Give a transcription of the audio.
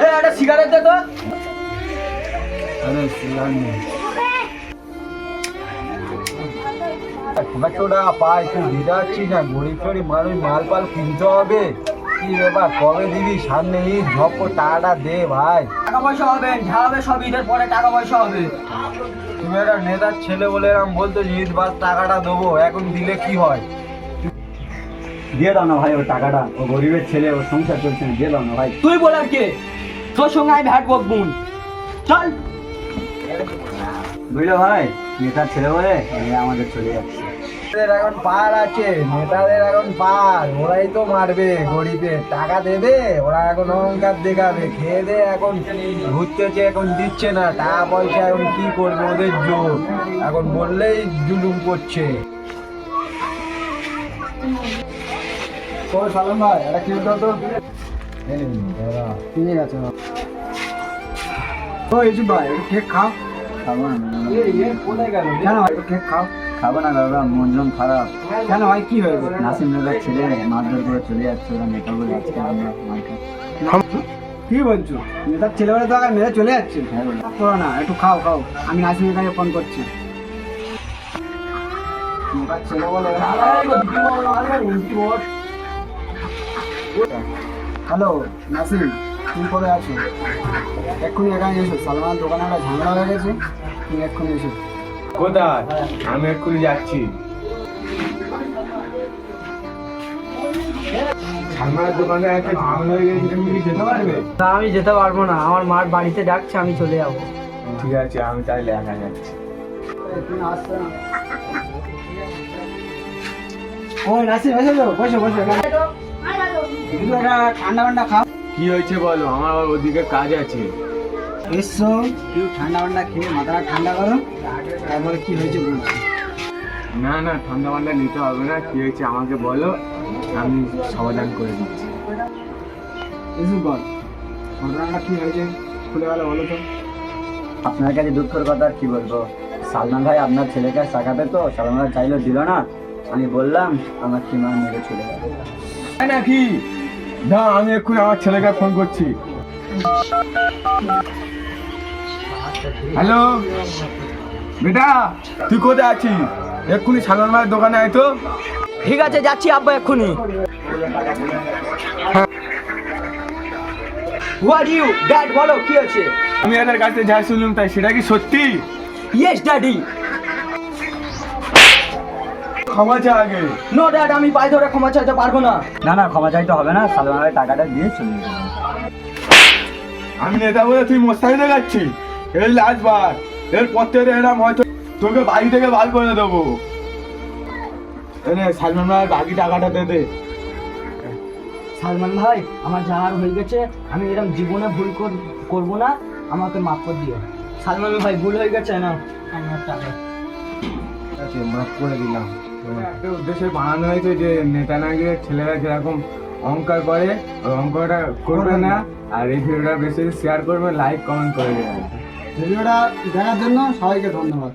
একটা সিগারেট দে তো। আরে সিগারেট নেই। খোঁচা পাই তুই দিতে পারছিস না, গরিব টরিব মানুষ মাল পাল কিনতে হবে। কি ব্যাপার, কবে দিবি? সামনে ঈদ, ঝপ্পর টাকাটা দে ভাই। টাকা পয়সা হবে, যা হবে সব ঈদের পরে টাকা পয়সা হবে। তুমি একটা নেতার ছেলে বলে এরকম বলতো যে ঈদ বাদ টাকাটা দেবো, এখন দিলে কি হয়? দিয়ে দাও না ভাই ওর টাকাটা, ও গরিবের ছেলে, ওর সংসার চলছে না, দিয়ে দাও না ভাই। তুই বলার কে? তোর সঙ্গে আমি ভ্যাট বকবুন, চল। বুঝলো ভাই, নেতার ছেলে বলে আমাদের চলে যাচ্ছে। এখন পার আছে, নেতাদের এখন পার, ওরাই তো মারবে গরিবের, টাকা দেবে ওরা, এখন অহংকার দেখাবে। খেয়ে দে এখন ঘুরতেছে, এখন দিচ্ছে না টাকা পয়সা, এখন কি করবে ওদের জোর, এখন বললেই জুলুম করছে। সালাম ভাই, একটা কেক দাও তো। ঠিক আছে ও ইসু ভাই, একটু কেক খাও। খাবো না। কোথায় গেল? কেন ভাই, একটু কেক খাও। খাবো না দাদা, মন জন খারাপ। কেন ভাই, কি হয়েছে? নাসিম দাদার ছেলে মারধর করে চলে যাচ্ছে, ওরা নেতা বলে আজকে আমরা মার খাচ্ছি। কি বলছো? নেতার ছেলে বলে তো আগে মেরে চলে যাচ্ছে? হ্যাঁ বলো। করো না, একটু খাও খাও, আমি নাসিমের কাছে ফোন করছি। নেতার ছেলে বলে। হ্যালো নাসিম, তুমি কোথায় আছো? এক্ষুনি এখানে এসো, সালমানের দোকানে একটা ঝামেলা হয়ে গেছে, তুমি এক্ষুনি এসো। কোথায়? আমি এক্ষুনি যাচ্ছি। সালমানের দোকানে একটা ঝামেলা হয়ে গেছে, তুমি কি যেতে পারবে? না, আমি যেতে পারবো না, আমার মার বাড়িতে ডাকছে, আমি চলে যাবো। ঠিক আছে, আমি তাহলে একা যাচ্ছি। তুমি আসছো না? ও নাসিম, এসো, বসো বসো এখানে। কিন্তু এটা ঠান্ডা ঠান্ডা খাও। কি হয়েছে বলো, আমার আবার ওদিকে কাজ আছে। এসো, একটু ঠান্ডা ঠান্ডা খেয়ে মাথাটা ঠান্ডা করো, তারপরে কি হয়েছে বলছি। না না, ঠান্ডা মান্ডা নিতে হবে না, কি হয়েছে আমাকে বলো, আমি সমাধান করে দিচ্ছি। এসো বল, ঘটনাটা কি হয়েছে খুলে গেলো বলো তো। আপনার কাছে দুঃখের কথা আর কি বলবো, সালমান ভাই আপনার ছেলেকে শাখাতে তো সালমান ভাই চাইলেও দিল না। আমি বললাম আমার কি মা মেরে চলে যাবে। তাই নাকি? না, আমি এক্ষুনি আমার ছেলেকে ফোন করছি। হ্যালো বেটা, তুই কোথায় আছিস? এক্ষুনি সালমান ভাইয়ের দোকানে আয় তো। ঠিক আছে, যাচ্ছি আব্বা এক্ষুনি। হোয়াট ইউ ড্যাড, বলো কি আছে? আমি এদের কাছে যাই শুনলাম, তাই সেটা কি সত্যি? Yes daddy. ক্ষমা চা আগে। নো ড্যাড, আমি পায়ে ধরে ক্ষমা চাইতে পারবো না। না না, ক্ষমা চাইতে হবে না, সালমান ভাই টাকাটা দিয়ে চলে যাবে। আমি নেতা বলে তুই মোস্তানি দেখাচ্ছিস? এই লাস্ট বার, এরপর থেকে এরকম হয়তো তোকে বাড়ি থেকে বার করে দেবো। এনে সালমান ভাই বাকি টাকাটা দে দে। সালমান ভাই, আমার যা আর হয়ে গেছে, আমি এরকম জীবনে ভুল করবো না, আমাকে মাফ করে দিও। সালমান ভাই, ভুল হয়ে গেছে না, আমার টাকা। ঠিক আছে, মাফ করে দিলাম। একটা উদ্দেশ্যে বানানো হয়েছে যে নেতা নাকি ছেলেরা যেরকম অহংকার করে, ওই অহংকারটা করবে না। আর এই ভিডিওটা বেশি শেয়ার করবে, লাইক কমেন্ট করে দেবে। ভিডিওটা দেখার জন্য সবাইকে ধন্যবাদ।